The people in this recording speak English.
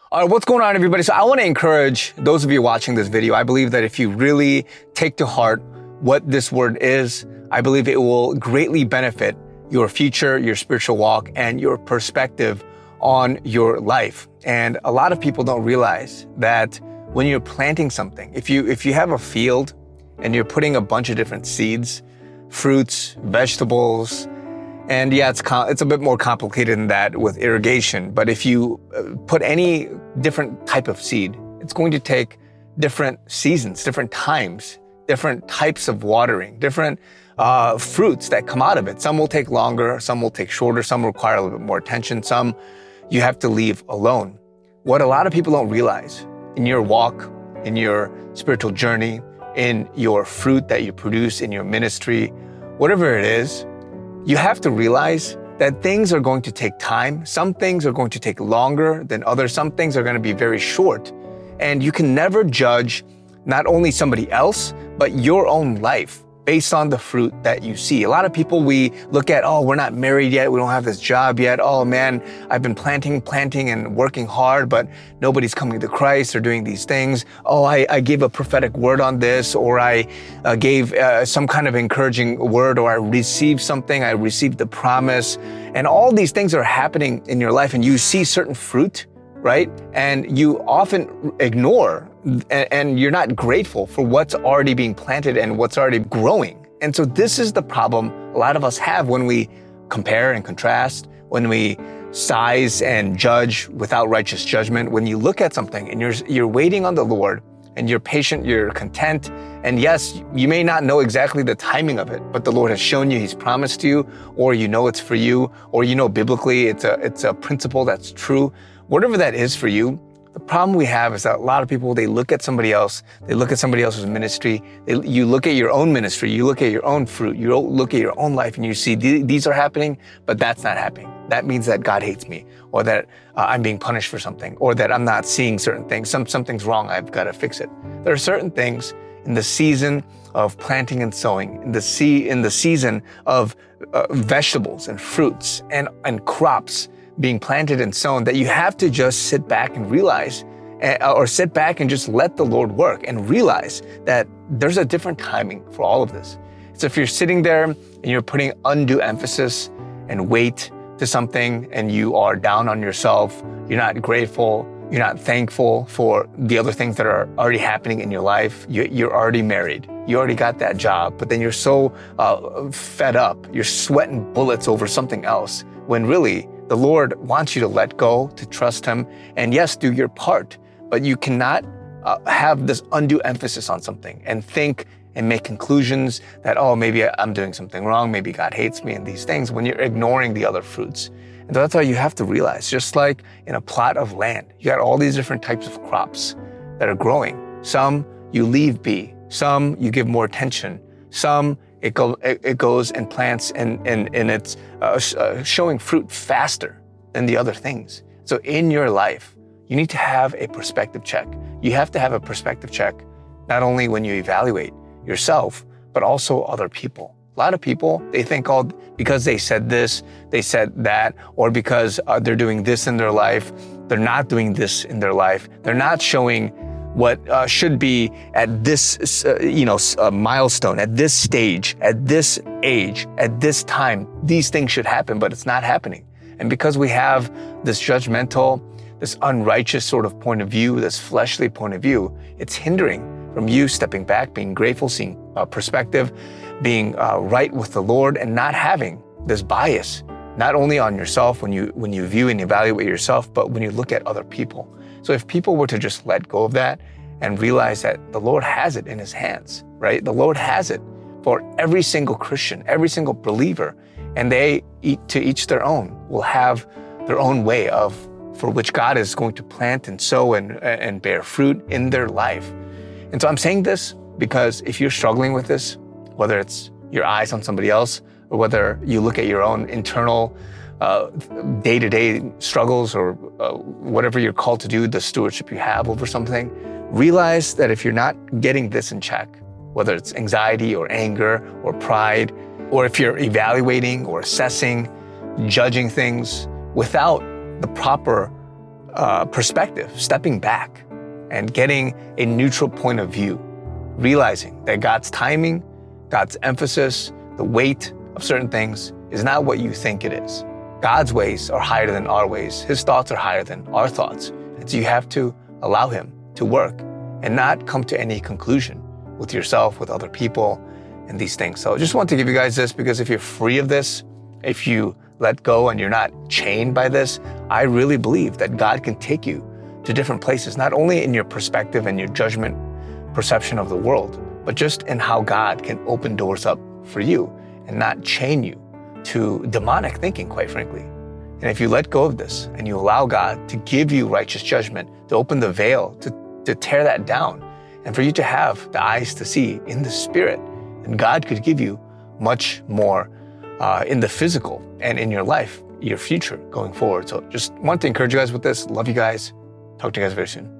All right, what's going on, everybody? So I want to encourage those of you watching this video. I believe that if you really take to heart what this word is, I believe it will greatly benefit your future, your spiritual walk, and your perspective on your life. And a lot of people don't realize that when you're planting something, if you have a field and you're putting a bunch of different seeds, fruits, vegetables, and yeah, it's a bit more complicated than that with irrigation. But if you put any different type of seed, it's going to take different seasons, different times, different types of watering, different fruits that come out of it. Some will take longer, some will take shorter, some require a little bit more attention, some you have to leave alone. What a lot of people don't realize in your walk, in your spiritual journey, in your fruit that you produce, in your ministry, whatever it is, you have to realize that things are going to take time. Some things are going to take longer than others. Some things are going to be very short. And you can never judge not only somebody else, but your own life based on the fruit that you see. A lot of people, we look at, oh, we're not married yet. We don't have this job yet. Oh man, I've been planting and working hard, but nobody's coming to Christ or doing these things. Oh, I gave a prophetic word on this, or I gave some kind of encouraging word, or I received something, I received the promise. And all these things are happening in your life, and you see certain fruit, right? And you often ignore and you're not grateful for what's already being planted and what's already growing. And so this is the problem a lot of us have when we compare and contrast, when we size and judge without righteous judgment. When you look at something and you're waiting on the Lord and you're patient, you're content. And yes, you may not know exactly the timing of it, but the Lord has shown you, He's promised you, or you know it's for you, or you know biblically it's a principle that's true. Whatever that is for you, the problem we have is that a lot of people, they look at somebody else, they look at somebody else's ministry, you look at your own ministry, you look at your own fruit, you look at your own life, and you see these are happening, but that's not happening. That means that God hates me, or that I'm being punished for something, or that I'm not seeing certain things. Something's wrong, I've got to fix it. There are certain things in the season of planting and sowing, in the season of vegetables and fruits and crops being planted and sown, that you have to just sit back and realize, or sit back and just let the Lord work and realize that there's a different timing for all of this. So if you're sitting there and you're putting undue emphasis and weight to something, and you are down on yourself, you're not grateful, you're not thankful for the other things that are already happening in your life. You're already married, you already got that job, but then you're so fed up, you're sweating bullets over something else, when really the Lord wants you to let go, to trust Him, and yes, do your part. But you cannot have this undue emphasis on something and think and make conclusions that, oh, maybe I'm doing something wrong, maybe God hates me, and these things, when you're ignoring the other fruits. And that's why you have to realize, just like in a plot of land, you got all these different types of crops that are growing. Some you leave be, some you give more attention, some it goes and plants and it's showing fruit faster than the other things. So in your life, you need to have a perspective check. You have to have a perspective check, not only when you evaluate yourself, but also other people. A lot of people, they think, oh, because they said this, they said that, or because they're doing this in their life, they're not doing this in their life. They're not showing what should be at this, milestone, at this stage, at this age, at this time. These things should happen, but it's not happening. And because we have this judgmental, this unrighteous sort of point of view, this fleshly point of view, it's hindering from you stepping back, being grateful, seeing perspective, being right with the Lord, and not having this bias, not only on yourself when you view and evaluate yourself, but when you look at other people. So if people were to just let go of that and realize that the Lord has it in His hands, right? The Lord has it for every single Christian, every single believer, and they to each their own will have their own way for which God is going to plant and sow and bear fruit in their life. And so I'm saying this because if you're struggling with this, whether it's your eyes on somebody else, or whether you look at your own internal day-to-day struggles, or whatever you're called to do, the stewardship you have over something, realize that if you're not getting this in check, whether it's anxiety or anger or pride, or if you're evaluating or assessing, judging things without the proper perspective, stepping back and getting a neutral point of view, realizing that God's timing, God's emphasis, the weight of certain things is not what you think it is. God's ways are higher than our ways. His thoughts are higher than our thoughts. And so you have to allow him to work and not come to any conclusion with yourself, with other people, and these things. So I just want to give you guys this, because if you're free of this, if you let go and you're not chained by this, I really believe that God can take you to different places, not only in your perspective and your judgment, perception of the world, but just in how God can open doors up for you and not chain you to demonic thinking, quite frankly. And if you let go of this and you allow God to give you righteous judgment, to open the veil, to tear that down, and for you to have the eyes to see in the spirit, and God could give you much more in the physical and in your life, your future going forward. So just want to encourage you guys with this. Love you guys. Talk to you guys very soon.